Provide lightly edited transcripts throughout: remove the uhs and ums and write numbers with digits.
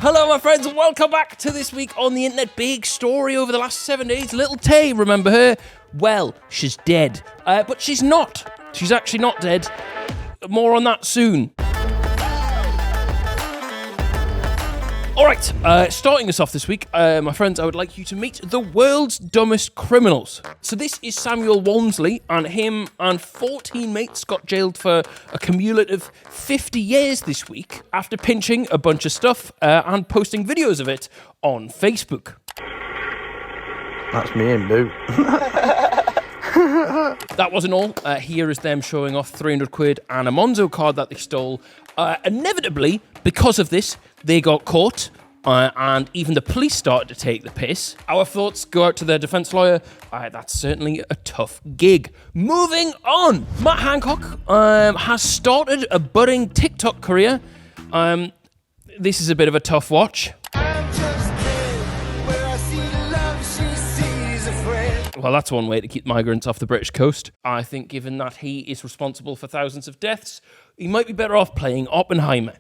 Hello, my friends, and welcome back to This Week on the Internet. Big story over the last 7 days. Little Tay, remember her? Well, she's dead. But she's not. She's actually not dead. More on that soon. Alright, starting us off this week, my friends, I would like you to meet the world's dumbest criminals. So this is Samuel Walmsley, and him and 14 mates got jailed for a cumulative 50 years this week after pinching a bunch of stuff and posting videos of it on Facebook. That's me and Boo. That wasn't all. Here is them showing off 300 quid and a Monzo card that they stole. Inevitably, because of this, they got caught, and even the police started to take the piss. Our thoughts go out to their defence lawyer. That's certainly a tough gig. Moving on, Matt Hancock has started a budding TikTok career. This is a bit of a tough watch. Well, that's one way to keep migrants off the British coast. I think given that he is responsible for thousands of deaths, he might be better off playing Oppenheimer.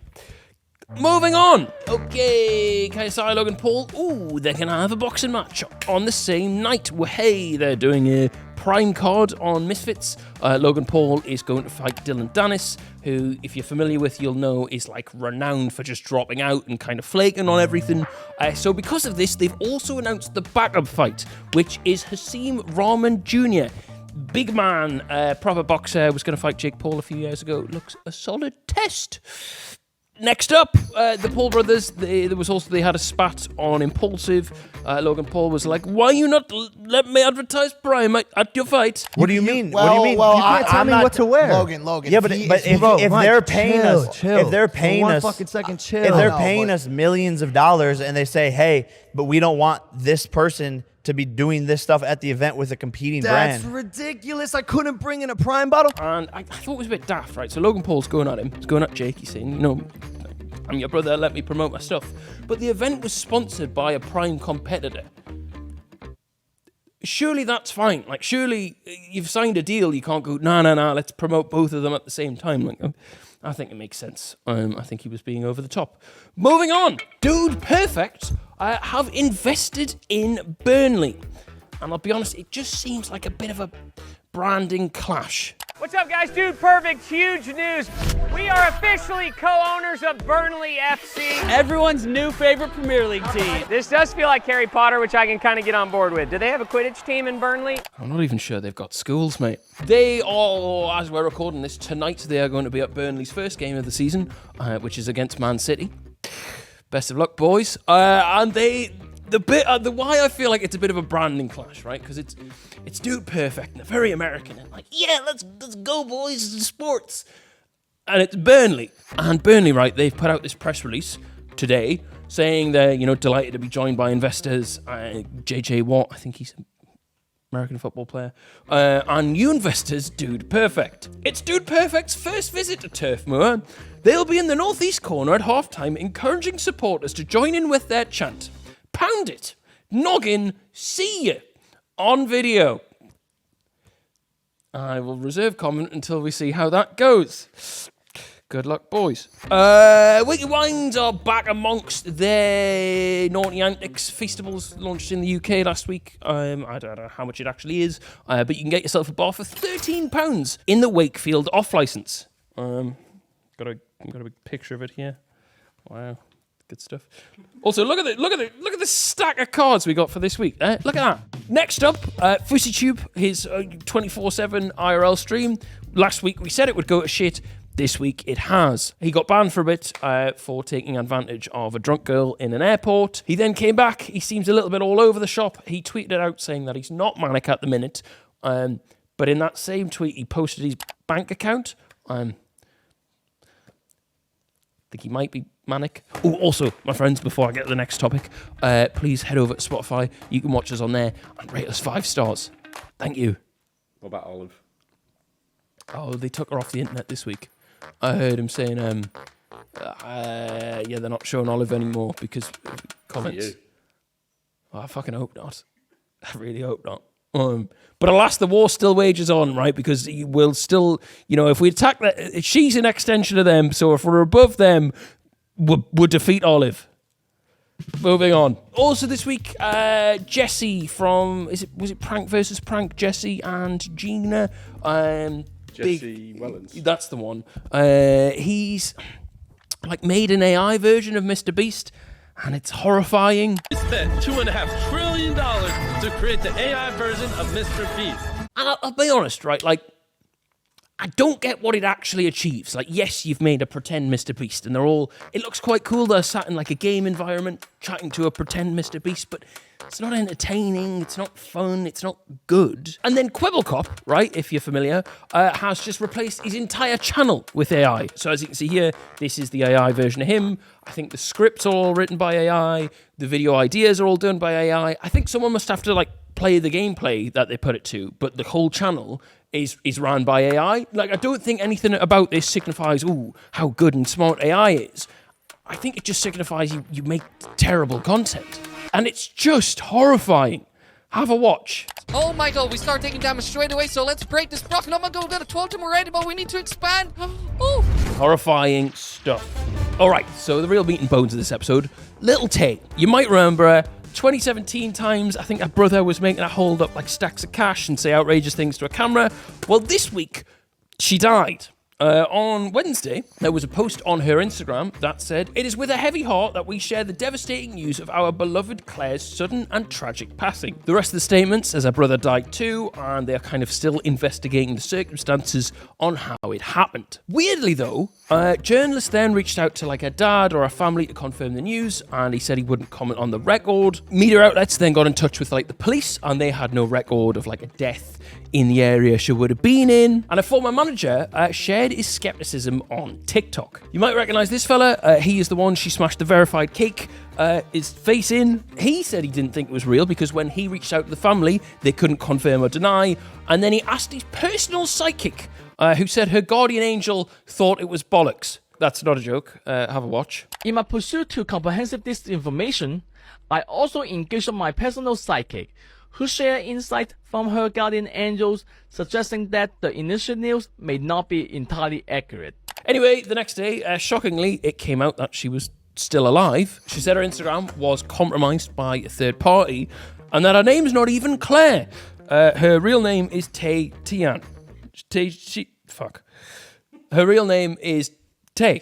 Moving on. Okay, KSI, Logan Paul. Ooh, they're going to have a boxing match on the same night. Well, hey, they're doing a Prime card on Misfits. Logan Paul is going to fight Dylan Dennis, who, if you're familiar with, you'll know is like renowned for just dropping out and kind of flaking on everything. So because of this, they've also announced the backup fight, which is Hasim Rahman Jr. Big man, proper boxer, was going to fight Jake Paul a few years ago. Looks a solid test. Next up, the Paul brothers. They had a spat on Impulsive. Logan Paul was like, "Why you not let me advertise Prime at your fight?" What do you mean? Well, what do you mean? well, you can't tell me what to wear. Logan. Yeah, but if they're paying us, if they're paying us, one fucking second, chill. If they're paying us millions of dollars and they say, "Hey, but we don't want this person to be doing this stuff at the event with a competing brand." That's ridiculous. I couldn't bring in a Prime bottle. And I thought it was a bit daft, right? So Logan Paul's going at him. He's going at Jake. He's saying, you know, "I'm your brother, let me promote my stuff." But the event was sponsored by a Prime competitor. Surely that's fine. Like, surely you've signed a deal. You can't go, no, let's promote both of them at the same time. Like, I think it makes sense. I think he was being over the top. Moving on. Dude Perfect have invested in Burnley. And I'll be honest, it just seems like a bit of a branding clash. What's up, guys? Dude Perfect, huge news. We are officially co-owners of Burnley FC. Everyone's new favorite Premier League team. This does feel like Harry Potter, which I can kind of get on board with. Do they have a Quidditch team in Burnley? I'm not even sure they've got schools, mate. They are, as we're recording this tonight, they are going to be at Burnley's first game of the season, which is against Man City. Best of luck, boys. And the why I feel like it's a bit of a branding clash, right? Because it's Dude Perfect and they're very American and like, yeah, let's go, boys, it's sports. And it's Burnley. And Burnley, right, they've put out this press release today saying they're, you know, delighted to be joined by investors. JJ Watt, I think he's an American football player. And new investors, Dude Perfect. It's Dude Perfect's first visit to Turf Moor. They'll be in the northeast corner at halftime, encouraging supporters to join in with their chant. Pound it. Noggin. See ya. On video. I will reserve comment until we see how that goes. Good luck, boys. Wakey Wines are back amongst their naughty antics. Feastables launched in the UK last week. I don't know how much it actually is, but you can get yourself a bar for £13 in the Wakefield off-licence. Got a big picture of it here. Wow. Good stuff. Also, look at the stack of cards we got for this week. Look at that. Next up, Fousey Tube, his 24/7 IRL stream. Last week we said it would go to shit. This week it has. He got banned for a bit for taking advantage of a drunk girl in an airport. He then came back. He seems a little bit all over the shop. He tweeted out saying that he's not manic at the minute. But in that same tweet, he posted his bank account. I think he might be manic. Oh, also, my friends, before I get to the next topic, please head over to Spotify. You can watch us on there and rate us 5 stars. Thank you. What about Olive? Oh, they took her off the internet this week. I heard him saying, they're not showing Olive anymore because comments. You. Oh, I fucking hope not. I really hope not. But alas, the war still wages on, right? Because we'll still, if we attack that, she's an extension of them. So if we're above them, we'll defeat Olive. Moving on. Also this week, Jesse from was it Prank versus Prank? Jesse and Gina. Jesse Wellens. That's the one. He's like made an AI version of Mr. Beast, and it's horrifying. He spent $2.5 trillion to create the AI version of Mr. Beast. And I'll be honest, right? Like, I don't get what it actually achieves. Like, yes, you've made a pretend Mr. Beast, and it looks quite cool. They're sat in like a game environment chatting to a pretend Mr. Beast, but it's not entertaining, it's not fun, it's not good. And then Quibblecop, right, if you're familiar, has just replaced his entire channel with AI. So as you can see here, this is the AI version of him. I think the scripts are all written by AI, the video ideas are all done by AI. I think someone must have to like play the gameplay that they put it to, but the whole channel is run by AI. Like, I don't think anything about this signifies, ooh, how good and smart AI is. I think it just signifies you make terrible content. And it's just horrifying. Have a watch. Oh my god, we start taking damage straight away, so let's break this block. Oh my god, we've got a 12 team already, but we need to expand. Oh. Horrifying stuff. All right, so the real meat and bones of this episode. Little Tay. You might remember her. 2017 times, I think her brother was making her hold up like stacks of cash and say outrageous things to a camera. Well, this week, she died. On Wednesday, there was a post on her Instagram that said, "It is with a heavy heart that we share the devastating news of our beloved Claire's sudden and tragic passing." The rest of the statement says her brother died too, and they're kind of still investigating the circumstances on how it happened. Weirdly though, journalists then reached out to like her dad or her family to confirm the news, and he said he wouldn't comment on the record. Media outlets then got in touch with like the police, and they had no record of like a death in the area she would have been in. And a former manager shared his skepticism on TikTok. You might recognize this fella. He is the one she smashed the verified cake his face in. He said he didn't think it was real because when he reached out to the family, they couldn't confirm or deny. And then he asked his personal psychic, who said her guardian angel thought it was bollocks. That's not a joke. Have a watch. In my pursuit to comprehensive this information, I also engaged my personal psychic, who shared insight from her guardian angels, suggesting that the initial news may not be entirely accurate. Anyway, the next day, shockingly, it came out that she was still alive. She said her Instagram was compromised by a third party, and that her name's not even Claire. Her real name is Tay Tian. Her real name is Tay.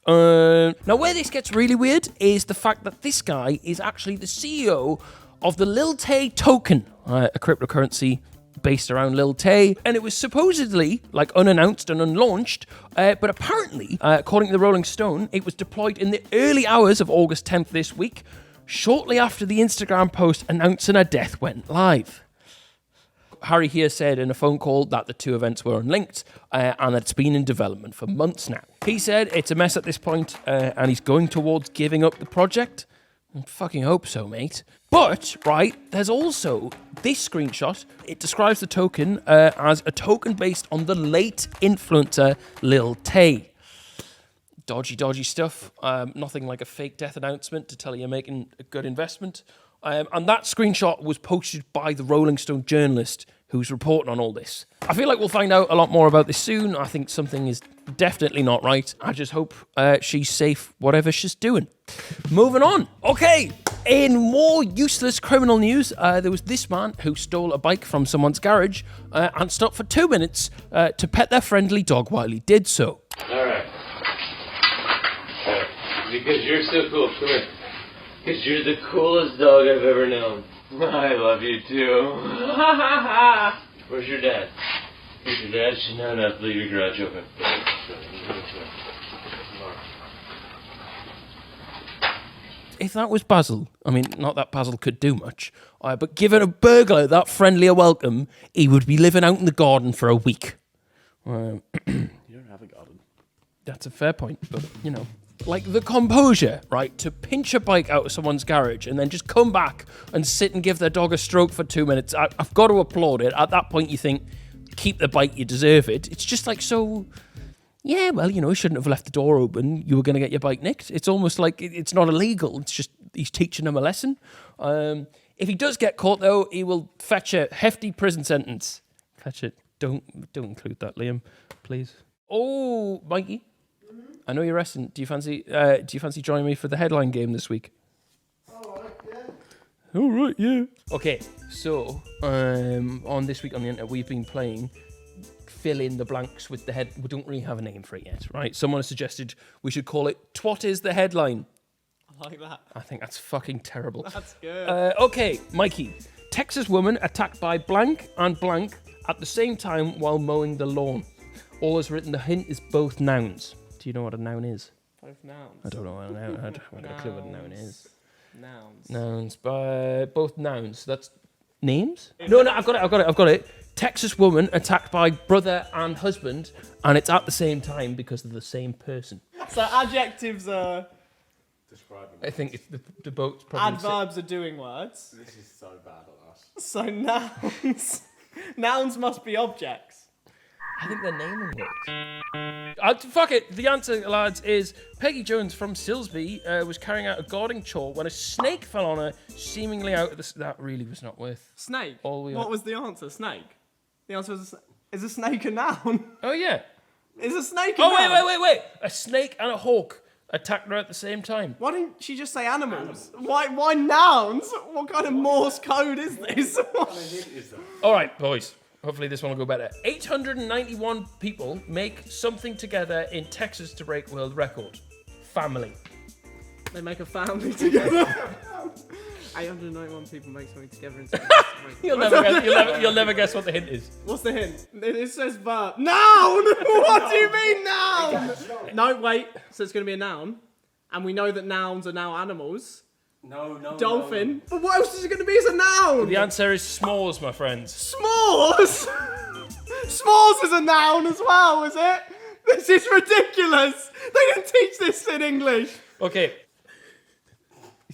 Now, where this gets really weird is the fact that this guy is actually the CEO of the Lil Tay token, a cryptocurrency based around Lil Tay, and it was supposedly like unannounced and unlaunched, but apparently, according to the Rolling Stone, it was deployed in the early hours of August 10th this week, shortly after the Instagram post announcing her death went live. Harry here said in a phone call that the two events were unlinked and that it's been in development for months now. He said it's a mess at this point and he's going towards giving up the project. I fucking hope so, mate. But, right, there's also this screenshot. It describes the token as a token based on the late influencer Lil Tay. Dodgy stuff. Nothing like a fake death announcement to tell you you're making a good investment. And that screenshot was posted by the Rolling Stone journalist who's reporting on all this. I feel like we'll find out a lot more about this soon. I think something is definitely not right. I just hope she's safe, whatever she's doing. Moving on. Okay, in more useless criminal news, there was this man who stole a bike from someone's garage and stopped for 2 minutes to pet their friendly dog while he did so. All right. Because you're so cool. Come here. Because you're the coolest dog I've ever known. I love you too. Where's your dad? Where's your dad? No, leave your garage open. If that was Basil, I mean, not that Basil could do much, but given a burglar that friendly a welcome, he would be living out in the garden for a week. You don't have a garden. That's a fair point, but, you know. Like the composure, right, to pinch a bike out of someone's garage and then just come back and sit and give their dog a stroke for 2 minutes. I've got to applaud it. At that point, you think, keep the bike, you deserve it. It's just like so, yeah, well, you know, you shouldn't have left the door open. You were going to get your bike nicked. It's almost like it's not illegal. It's just he's teaching them a lesson. If he does get caught, though, he will fetch a hefty prison sentence. Fetch it. Don't include that, Liam, please. Oh, Mikey. I know you're resting. Do you fancy joining me for the headline game this week? All right, yeah. Okay, so on this week on the internet, we've been playing fill in the blanks with the head. We don't really have a name for it yet, right? Someone has suggested we should call it "Twat is the headline." I like that. I think that's fucking terrible. That's good. Okay, Mikey. Texas woman attacked by blank and blank at the same time while mowing the lawn. All is written. The hint is both nouns. Do you know what a noun is? Both nouns. I don't know what a noun. I haven't got a clue what a noun is. Nouns. Nouns, both nouns. That's names? No, I've got it. Texas woman attacked by brother and husband, and it's at the same time because they're the same person. So adjectives are... Describing. I think it's the boat's probably... Adverbs are doing words. This is so bad on us. So nouns... nouns must be objects. I think they're naming words. Fuck it. The answer, lads, is Peggy Jones from Silsby was carrying out a gardening chore when a snake fell on her, seemingly out of the... That really was not worth... Snake? What was the answer? Snake? The answer was... Is a snake a noun? Oh, yeah. Is a snake a noun? Wait. A snake and a hawk attacked her at the same time. Why didn't she just say animals? Why nouns? What kind of Morse code is this? All right, boys. Hopefully this one will go better. 891 people make something together in Texas to break world record. Family. They make a family together. 891 people make something together in Texas. You'll never guess what the hint is. What's the hint? It says verb. Noun! What do you mean noun? No, wait. So it's going to be a noun. And we know that nouns are now animals. No. Dolphin. No. But what else is it going to be as a noun? The answer is s'mores, my friends. S'mores? S'mores is a noun as well, is it? This is ridiculous. They didn't teach this in English. Okay.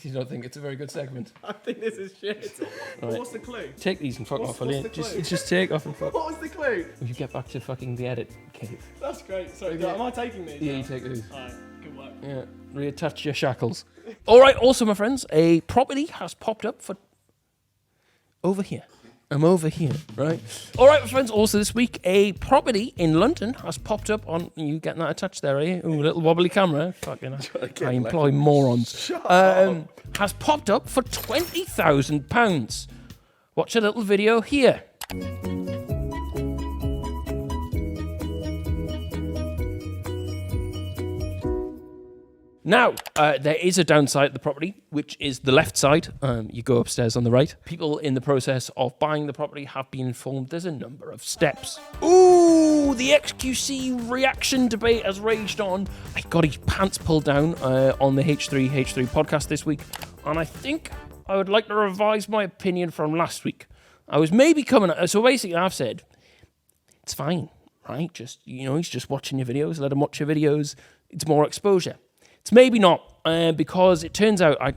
You don't think it's a very good segment? I think this is shit. Right. What's the clue? Take these and fuck off, will you? the clue? Just take off and fuck. What was the clue? You get back to fucking the edit cave. That's great. Sorry, am I taking these? Yeah, you take these. Alright, good work. Yeah, reattach your shackles. All right, also, my friends, a property has popped up for over here. I'm over here, right? All right, my friends, also this week, a property in London has popped up on... You getting that attached there, are you? Ooh, little wobbly camera. Fucking I employ morons. Has popped up for £20,000. Watch a little video here. Now, there is a downside to the property, which is the left side. You go upstairs on the right. People in the process of buying the property have been informed there's a number of steps. Ooh, the XQC reaction debate has raged on. I got his pants pulled down on the H3 podcast this week, and I think I would like to revise my opinion from last week. I was maybe coming... So basically, I've said, it's fine, right? Just, he's just watching your videos. Let him watch your videos. It's more exposure. It's maybe not, because it turns out I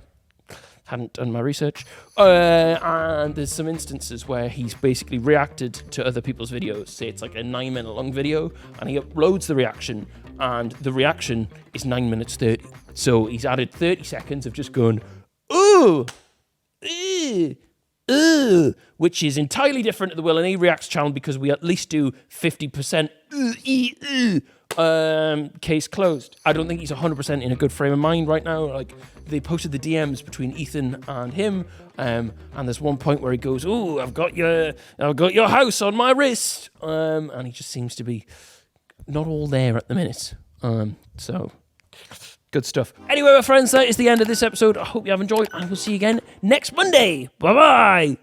hadn't done my research, and there's some instances where he's basically reacted to other people's videos. Say it's like a 9-minute long video, and he uploads the reaction, and the reaction is 9 minutes 30. So he's added 30 seconds of just going, ooh, which is entirely different to the Will and E Reacts channel because we at least do 50% case closed. I don't think he's 100% in a good frame of mind right now. Like, they posted the DMs between Ethan and him, and there's one point where he goes, "Ooh, I've got your house on my wrist," and he just seems to be not all there at the minute. So good stuff. Anyway, my friends, that is the end of this episode. I hope you have enjoyed, and we'll see you again next Monday. Bye bye.